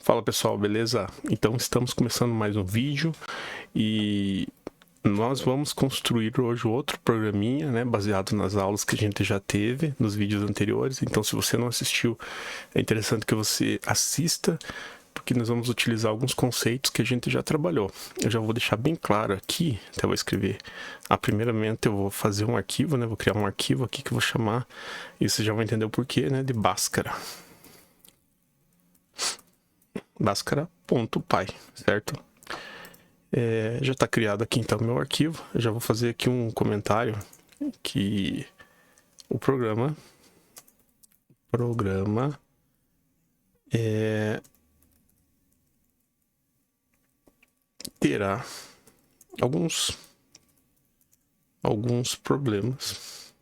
Fala pessoal, beleza? Então estamos começando mais um vídeo e nós vamos construir hoje outro programinha, né, baseado nas aulas que a gente já teve nos vídeos anteriores. Então se você não assistiu, é interessante que você assista, porque nós vamos utilizar alguns conceitos que a gente já trabalhou. Eu já vou deixar bem claro aqui, até vou escrever. Primeiramente eu vou fazer um arquivo, né, vou criar um arquivo aqui que eu vou chamar, e você já vai entender o porquê, né, de Bhaskara. Bhaskara.py, certo? Já está criado aqui então meu arquivo. Eu já vou fazer aqui um comentário que o programa terá alguns problemas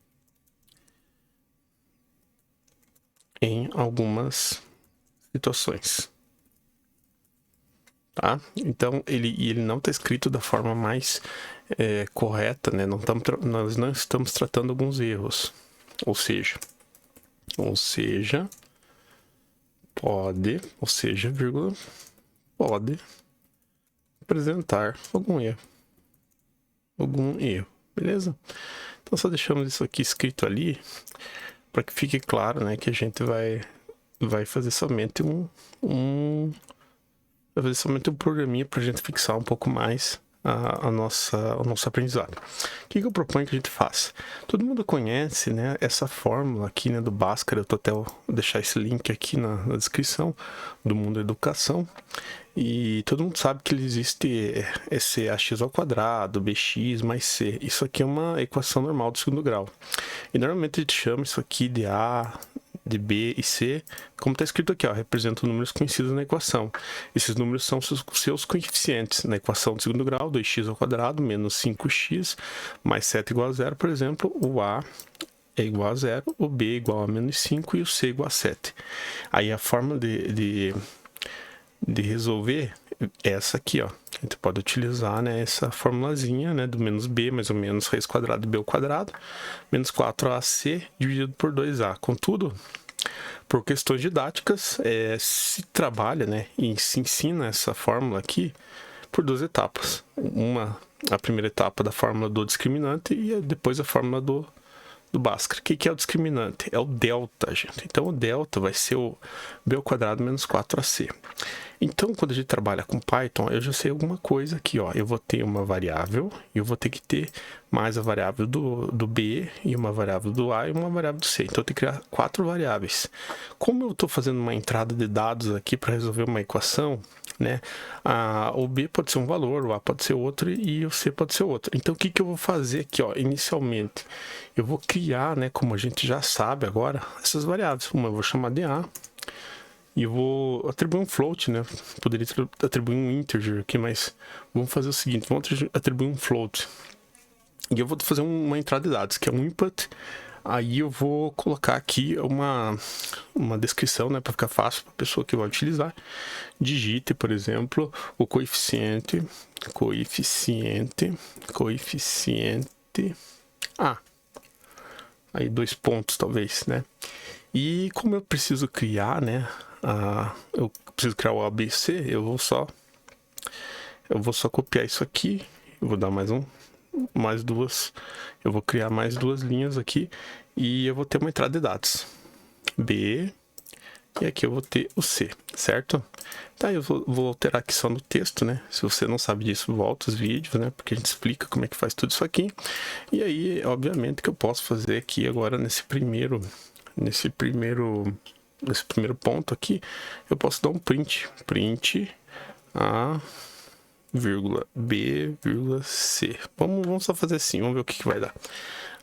em algumas situações. Tá? Então ele não está escrito da forma mais correta, né? Nós não estamos tratando alguns erros. Ou seja, vírgula, pode apresentar algum erro, beleza? Então só deixamos isso aqui escrito ali para que fique claro, né, que a gente vai fazer somente um programinha para a gente fixar um pouco mais o nosso aprendizado. O que eu proponho que a gente faça? Todo mundo conhece, né, essa fórmula aqui, né, do Bhaskara. Vou deixar esse link aqui na descrição do Mundo Educação. E todo mundo sabe que existe esse ax ao quadrado, bx mais c. Isso aqui é uma equação normal do segundo grau. E normalmente a gente chama isso aqui de a, de b e c, como está escrito aqui, ó, representam números conhecidos na equação. Esses números são seus coeficientes. Na equação do segundo grau, 2x ao quadrado menos 5x mais 7 igual a 0, por exemplo, o a é igual a 0, o b é igual a menos 5 e o c é igual a 7. Aí a forma de resolver essa aqui, ó. A gente pode utilizar, né, essa formulazinha, né, do menos b mais ou menos raiz quadrada de b ao quadrado menos 4ac dividido por 2a. Contudo, por questões didáticas, se trabalha, né, e se ensina essa fórmula aqui por duas etapas. A primeira etapa da fórmula do discriminante e depois a fórmula do Bhaskara. O que é o discriminante? É o delta, gente. Então, o delta vai ser o b ao quadrado menos 4ac. Então, quando a gente trabalha com Python, eu já sei alguma coisa aqui, ó. Eu vou ter uma variável e eu vou ter que ter mais a variável do b e uma variável do a e uma variável do c. Então, eu tenho que criar 4 variáveis. Como eu estou fazendo uma entrada de dados aqui para resolver uma equação, né? O b pode ser um valor, o a pode ser outro e o c pode ser outro. Então, o que eu vou fazer aqui, ó? Inicialmente, eu vou criar, né, como a gente já sabe agora, essas variáveis. Uma eu vou chamar de a, e eu vou atribuir um float, né? Poderia atribuir um integer aqui, mas vamos fazer o seguinte, vamos atribuir um float. E eu vou fazer uma entrada de dados, que é um input. Aí eu vou colocar aqui uma descrição, né, para ficar fácil para a pessoa que vai utilizar. Digite, por exemplo, o coeficiente A. Aí 2 pontos, talvez, né? E como eu preciso criar, né, eu preciso criar o ABC, eu vou só copiar isso aqui, eu vou dar eu vou criar mais 2 linhas aqui e eu vou ter uma entrada de dados B e aqui eu vou ter o C, certo? Tá, eu vou alterar aqui só no texto, né? Se você não sabe disso, volta os vídeos, né? Porque a gente explica como é que faz tudo isso aqui. E aí, obviamente, que eu posso fazer aqui agora nesse primeiro ponto aqui, eu posso dar um print a vírgula b vírgula c. Vamos só fazer assim, vamos ver o que vai dar.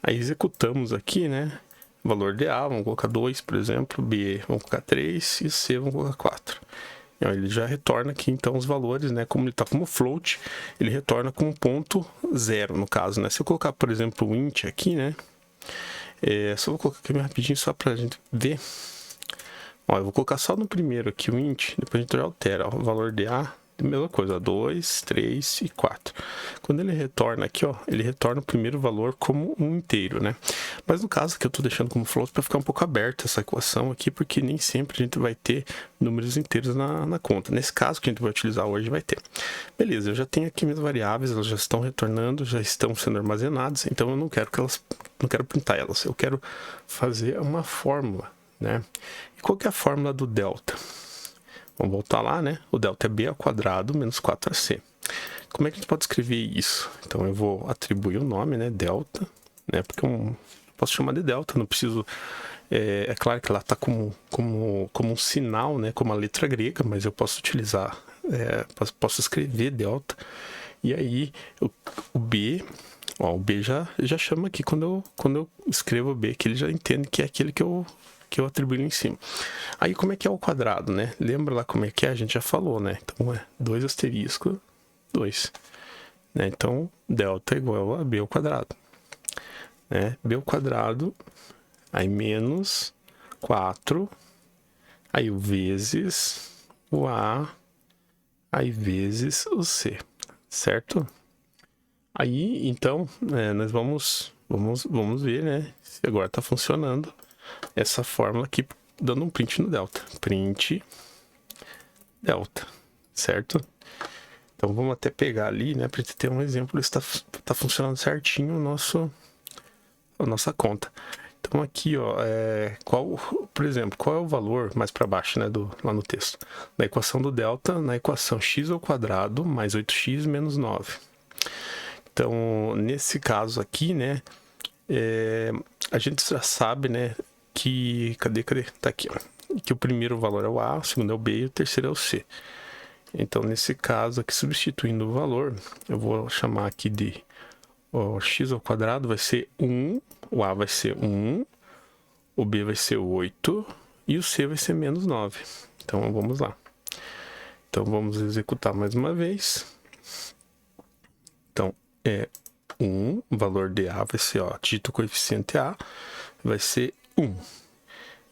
Aí executamos aqui, né, valor de a, vamos colocar 2, por exemplo, b vamos colocar 3 e c vamos colocar 4. E aí ele já retorna aqui então os valores, né, como ele está como float, ele retorna com ponto 0 no caso, né. Se eu colocar, por exemplo, o int aqui, né, só vou colocar aqui rapidinho só pra gente ver. Ó, eu vou colocar só no primeiro aqui o int, depois a gente já altera, ó, o valor de a Mesma coisa, 2, 3 e 4. Quando ele retorna aqui, ó, ele retorna o primeiro valor como um inteiro, né? Mas no caso aqui eu tô deixando como float para ficar um pouco aberta essa equação aqui, porque nem sempre a gente vai ter números inteiros na conta. Nesse caso que a gente vai utilizar hoje, vai ter. Beleza, eu já tenho aqui minhas variáveis, elas já estão retornando, já estão sendo armazenadas, então eu não quero printar elas, eu quero fazer uma fórmula, né? E qual que é a fórmula do delta? Vamos voltar lá, né? O delta é b ao quadrado menos 4ac. Como é que a gente pode escrever isso? Então eu vou atribuir o nome, né? Delta, né? Porque eu posso chamar de delta, não preciso... É claro que lá está como um sinal, né? Como a letra grega, mas eu posso utilizar... posso escrever delta. E aí o b... Ó, o b já chama aqui quando eu escrevo o b, que ele já entende que é aquele que eu atribuí em cima. Aí como é que é o quadrado, né? Lembra lá como é que é? A gente já falou, né? Então é 2 asterisco 2. Né? Então delta é igual a b ao quadrado. Né? B ao quadrado, aí menos 4, aí o vezes o a, aí vezes o c, certo? Aí, então, nós vamos ver, né? Se agora está funcionando essa fórmula aqui, dando um print no delta. Print delta, certo? Então, vamos até pegar ali, né? Para gente ter um exemplo se está funcionando certinho a nossa conta. Então, aqui, ó, por exemplo, qual é o valor mais para baixo, né? Lá no texto. Da equação do delta, na equação x ao quadrado mais 8x menos 9. Então, nesse caso aqui, né, a gente já sabe, né, que... Cadê? Tá aqui, ó. Que o primeiro valor é o A, o segundo é o B e o terceiro é o C. Então, nesse caso aqui, substituindo o valor, eu vou chamar aqui de x ao quadrado vai ser 1, o A vai ser 1, o B vai ser 8 e o C vai ser menos 9. Então, vamos lá. Então, vamos executar mais uma vez. Então, 1, o valor de A vai ser, ó, digita o coeficiente A, vai ser 1.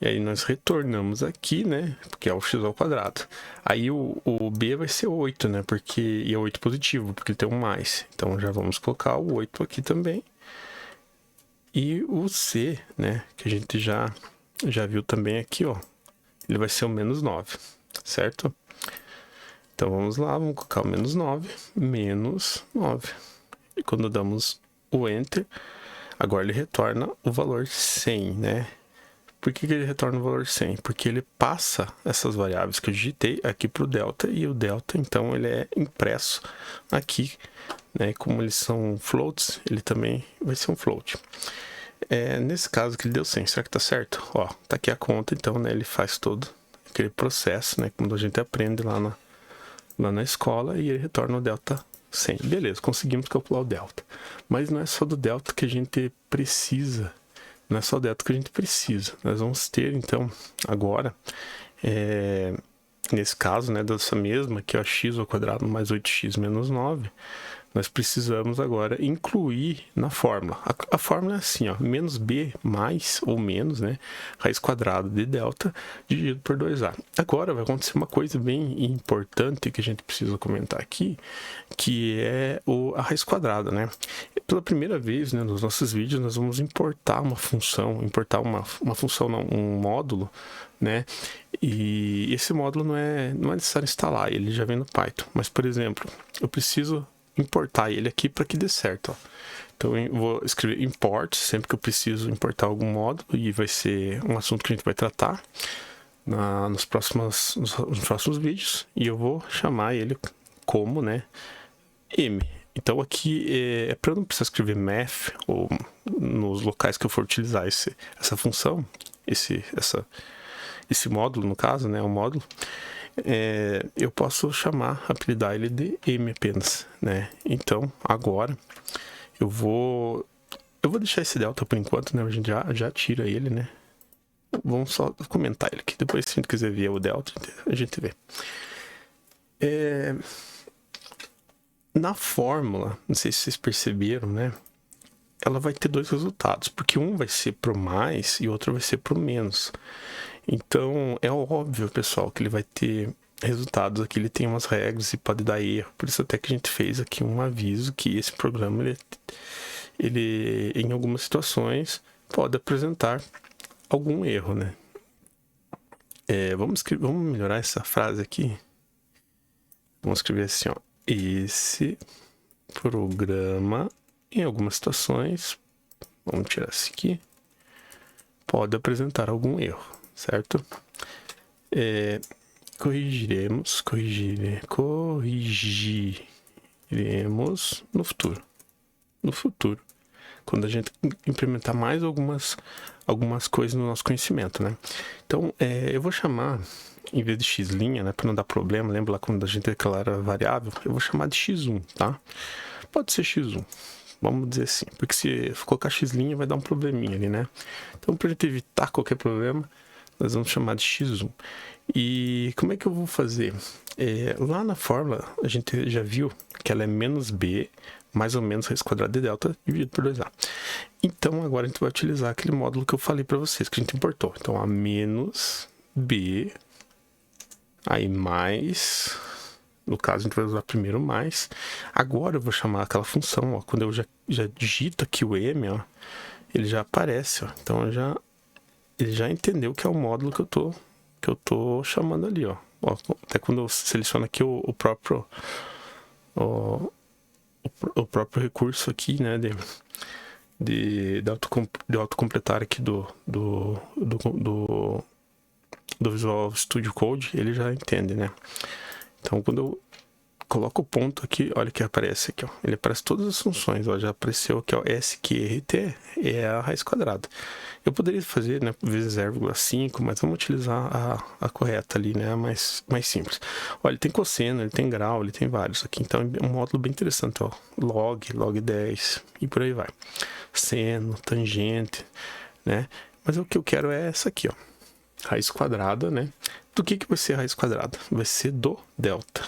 E aí nós retornamos aqui, né, porque é o x ao quadrado. Aí o B vai ser 8, né, e é 8 positivo, porque ele tem um mais. Então já vamos colocar o 8 aqui também. E o C, né, que a gente já viu também aqui, ó, ele vai ser o menos 9, certo? Então vamos lá, vamos colocar o menos 9, menos 9. E quando damos o Enter, agora ele retorna o valor 100, né? Por que ele retorna o valor 100? Porque ele passa essas variáveis que eu digitei aqui para o delta, e o delta, então, ele é impresso aqui, né? Como eles são floats, ele também vai ser um float. Nesse caso que ele deu 100, será que tá certo? Ó, tá aqui a conta, então, né? Ele faz todo aquele processo, né? Como a gente aprende lá na escola, e ele retorna o delta 100. Beleza, conseguimos calcular o delta. Mas não é só do delta que a gente precisa. Não é só o delta que a gente precisa. Nós vamos ter, então, agora, nesse caso, né, dessa mesma, que é x ao quadrado mais 8x menos 9, nós precisamos agora incluir na fórmula. A fórmula é assim, ó, menos b mais ou menos, né, raiz quadrada de delta dividido por 2a. Agora vai acontecer uma coisa bem importante que a gente precisa comentar aqui, que é a raiz quadrada, né? Pela primeira vez, né, nos nossos vídeos, nós vamos importar uma função, um módulo, né? E esse módulo não é necessário instalar, ele já vem no Python. Mas, por exemplo, eu preciso importar ele aqui para que dê certo, ó. Então eu vou escrever import sempre que eu preciso importar algum módulo, e vai ser um assunto que a gente vai tratar nos próximos vídeos, e eu vou chamar ele como, né, m. Então aqui é para eu não precisar escrever math, ou nos locais que eu for utilizar essa função, esse módulo, no caso, né, o módulo, eu posso apelidar ele de m apenas, né? Então agora eu vou deixar esse delta por enquanto, né? A gente já tira ele, né? Vamos só comentar ele aqui, depois se a gente quiser ver o delta, a gente vê. Na fórmula, não sei se vocês perceberam, né? Ela vai ter dois resultados, porque um vai ser pro mais e o outro vai ser pro menos. Então, é óbvio, pessoal, que ele vai ter resultados aqui ele tem umas regras e pode dar erro. Por isso até que a gente fez aqui um aviso que esse programa ele em algumas situações pode apresentar algum erro, né? Vamos melhorar essa frase aqui. Vamos escrever assim, ó. Esse programa, em algumas situações, vamos tirar isso aqui, pode apresentar algum erro, certo? Corrigiremos no futuro. No futuro, quando a gente implementar mais algumas coisas no nosso conhecimento, né? Então, eu vou chamar, em vez de x', né, para não dar problema, lembra lá quando a gente declara a variável, eu vou chamar de x1, tá? Pode ser x1, vamos dizer assim, porque se colocar x' vai dar um probleminha ali, né? Então, para a gente evitar qualquer problema, nós vamos chamar de x1. E como é que eu vou fazer? Lá na fórmula, a gente já viu que ela é menos b, mais ou menos raiz quadrada de delta, dividido por 2a. Então, agora a gente vai utilizar aquele módulo que eu falei para vocês, que a gente importou. Então, a menos b, aí mais, no caso a gente vai usar primeiro mais. Agora eu vou chamar aquela função, ó, quando eu já digito aqui o m, ó, ele já aparece, ó. Então, ele já entendeu que é o módulo que eu tô chamando ali, ó. Até quando eu seleciono aqui o próprio recurso aqui, né, de autocompletar aqui do Visual Studio Code, ele já entende, né? Então, quando eu coloco o ponto aqui, olha o que aparece aqui, ó. Ele aparece todas as funções, ó. Já apareceu aqui, ó, SQRT, é a raiz quadrada. Eu poderia fazer, né, vezes 0,5, mas vamos utilizar a correta ali, né, mais simples. Olha, ele tem cosseno, ele tem grau, ele tem vários aqui. Então, é um módulo bem interessante, ó. Log 10 e por aí vai. Seno, tangente, né? Mas o que eu quero é essa aqui, ó. Raiz quadrada, né? Do que vai ser a raiz quadrada? Vai ser do delta.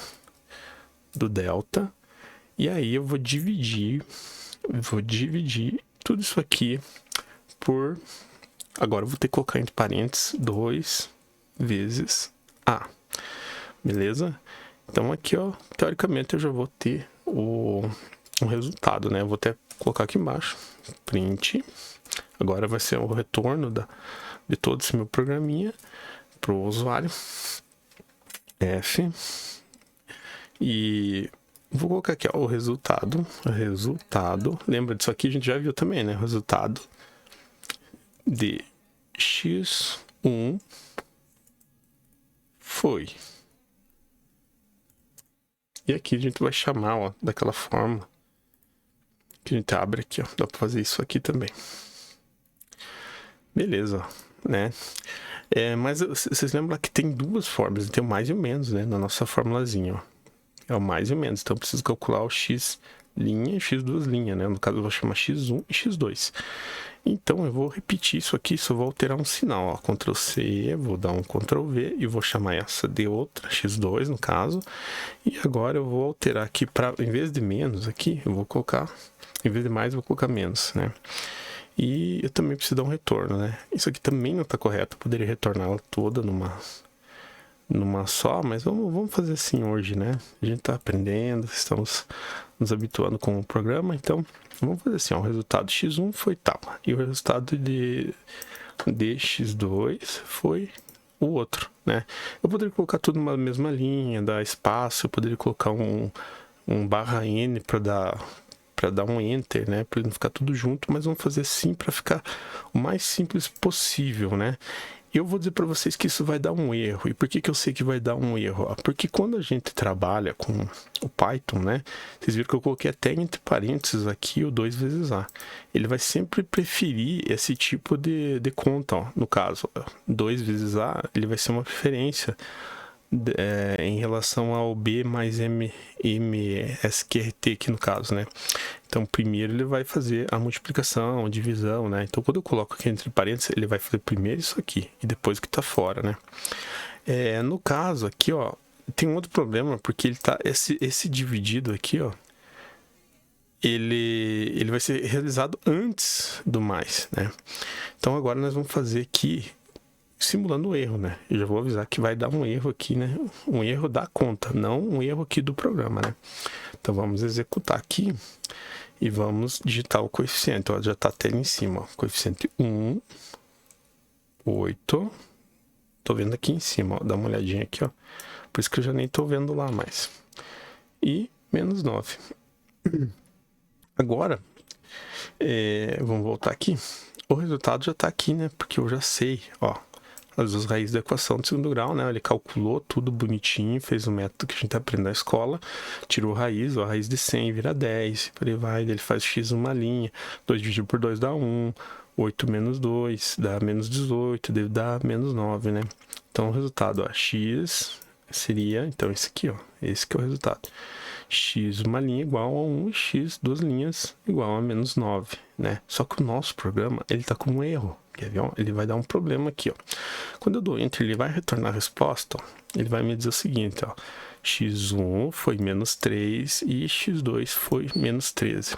E aí eu vou dividir tudo isso aqui por, agora eu vou ter que colocar entre parênteses 2 vezes a, beleza? Então aqui, ó, teoricamente eu já vou ter um resultado, né? Eu vou até colocar aqui embaixo, print, agora vai ser o retorno de todo esse meu programinha para o usuário, F, e vou colocar aqui, ó, o resultado, lembra disso aqui, a gente já viu também, né? O resultado de x1 foi. E aqui a gente vai chamar, ó, daquela forma que a gente abre aqui, ó. Dá para fazer isso aqui também. Beleza, né? Mas vocês lembram que tem duas formas, tem o mais e o menos, né? Na nossa formulazinha, ó. É o mais e o menos, então eu preciso calcular o x' e x duas linhas, né? No caso eu vou chamar x1 e x2. Então eu vou repetir isso aqui, só vou alterar um sinal, ó. Ctrl C, vou dar um Ctrl V e vou chamar essa de outra, x2 no caso. E agora eu vou alterar aqui para, em vez de menos aqui, eu vou colocar, em vez de mais eu vou colocar menos, né? E eu também preciso dar um retorno, né? Isso aqui também não está correto, eu poderia retornar ela toda numa só, mas vamos fazer assim hoje, né? A gente está aprendendo, estamos nos habituando com o programa, então vamos fazer assim, ó, o resultado x1 foi tal, e o resultado de x2 foi o outro, né? Eu poderia colocar tudo numa mesma linha, dar espaço, eu poderia colocar um /n para dar um enter, né, para não ficar tudo junto, mas vamos fazer assim para ficar o mais simples possível, né? Eu vou dizer para vocês que isso vai dar um erro. E por que eu sei que vai dar um erro? Porque quando a gente trabalha com o Python, né? Vocês viram que eu coloquei até entre parênteses aqui o 2 vezes A. Ele vai sempre preferir esse tipo de conta, ó. No caso, 2 vezes A, ele vai ser uma preferência em relação ao B mais MSQRT aqui no caso, né? Então, primeiro ele vai fazer a multiplicação, a divisão, né? Então, quando eu coloco aqui entre parênteses, ele vai fazer primeiro isso aqui e depois o que está fora, né? No caso aqui, ó, tem um outro problema, porque ele tá, esse dividido aqui, ó, ele vai ser realizado antes do mais, né? Então, agora nós vamos fazer aqui simulando o erro, né? Eu já vou avisar que vai dar um erro aqui, né? Um erro da conta, não um erro aqui do programa, né? Então vamos executar aqui e vamos digitar o coeficiente. Ó, já está até ali em cima, ó. Coeficiente 1, 8. Tô vendo aqui em cima, ó. Dá uma olhadinha aqui, ó. Por isso que eu já nem tô vendo lá mais. E menos 9. Agora, vamos voltar aqui. O resultado já está aqui, né? Porque eu já sei, ó, as duas raízes da equação de segundo grau, né? Ele calculou tudo bonitinho, fez o método que a gente aprende na escola, tirou raiz, ó, a raiz de 100 vira 10, por aí vai, ele faz x uma linha, 2 dividido por 2 dá 1, 8 menos 2 dá menos 18, deve dar menos 9, né? Então o resultado, ó, x seria, então esse aqui, ó, esse que é o resultado. X uma linha igual a 1 e x duas linhas igual a menos 9, né? Só que o nosso programa, ele tá com um erro, quer ver? Ó? Ele vai dar um problema aqui, ó. Quando eu dou Enter, ele vai retornar a resposta, ó. Ele vai me dizer o seguinte, ó. x1 foi menos 3 e x2 foi menos 13.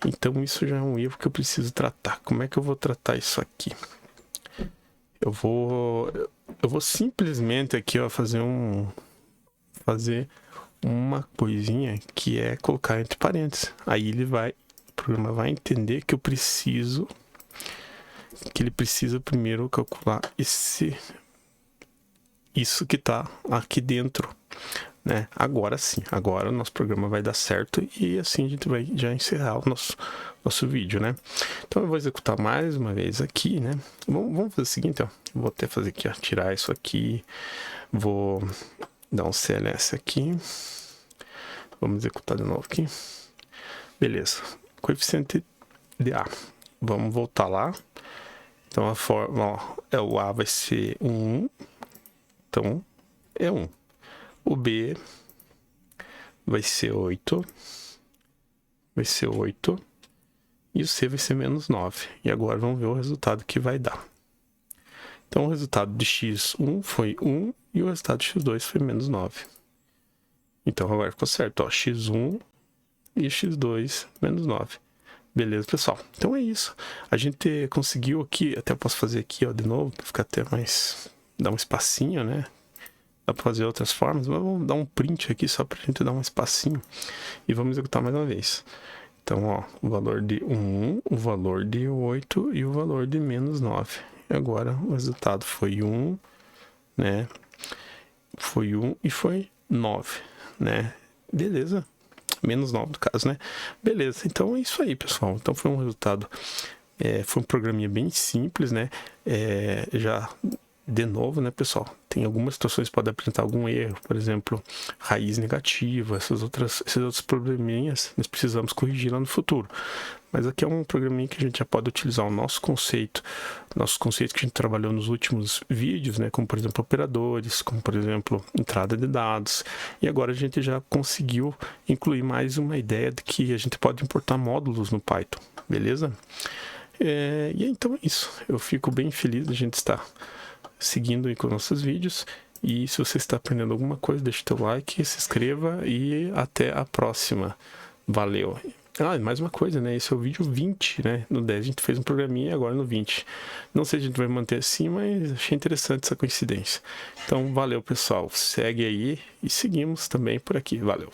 Então isso já é um erro que eu preciso tratar. Como é que eu vou tratar isso aqui? Eu vou simplesmente aqui, ó, fazer uma coisinha que é colocar entre parênteses. Aí o programa vai entender que ele precisa primeiro calcular isso que está aqui dentro, né? Agora sim, agora o nosso programa vai dar certo e assim a gente vai já encerrar o nosso vídeo, né? Então eu vou executar mais uma vez aqui, né? Vamos fazer o seguinte, ó. Vou até fazer aqui, ó, tirar isso aqui, vou dar um CLS aqui, vamos executar de novo aqui, beleza, coeficiente de A, vamos voltar lá, então a forma, ó, o A vai ser 1, então é 1, o B vai ser 8, e o C vai ser menos 9, e agora vamos ver o resultado que vai dar. Então o resultado de x1 foi 1 e o resultado de x2 foi menos 9. Então agora ficou certo, ó, x1 e x2 menos 9. Beleza, pessoal? Então é isso. A gente conseguiu aqui, até posso fazer aqui, ó, de novo, para ficar até mais, dar um espacinho, né? Dá para fazer outras formas, mas vamos dar um print aqui só para a gente dar um espacinho e vamos executar mais uma vez. Então, ó, o valor de 1, o valor de 8 e o valor de menos 9. E agora o resultado foi 1, né? Foi 1 e foi 9, né? Beleza. Menos 9 no caso, né? Beleza, então é isso aí, pessoal. Então foi um resultado, foi um programinha bem simples, né? Já, de novo, né, pessoal? Tem algumas situações que podem apresentar algum erro, por exemplo, raiz negativa, esses outros probleminhas nós precisamos corrigir lá no futuro. Mas aqui é um programinha que a gente já pode utilizar o nosso conceito que a gente trabalhou nos últimos vídeos, né? Como, por exemplo, operadores, como, por exemplo, entrada de dados. E agora a gente já conseguiu incluir mais uma ideia de que a gente pode importar módulos no Python, beleza? E então é isso. Eu fico bem feliz de a gente estar seguindo aí com nossos vídeos. E se você está aprendendo alguma coisa, deixe teu like, se inscreva e até a próxima. Valeu! Ah, mais uma coisa, né? Esse é o vídeo 20, né? No 10 a gente fez um programinha, agora no 20. Não sei se a gente vai manter assim, mas achei interessante essa coincidência. Então, valeu, pessoal. Segue aí e seguimos também por aqui. Valeu!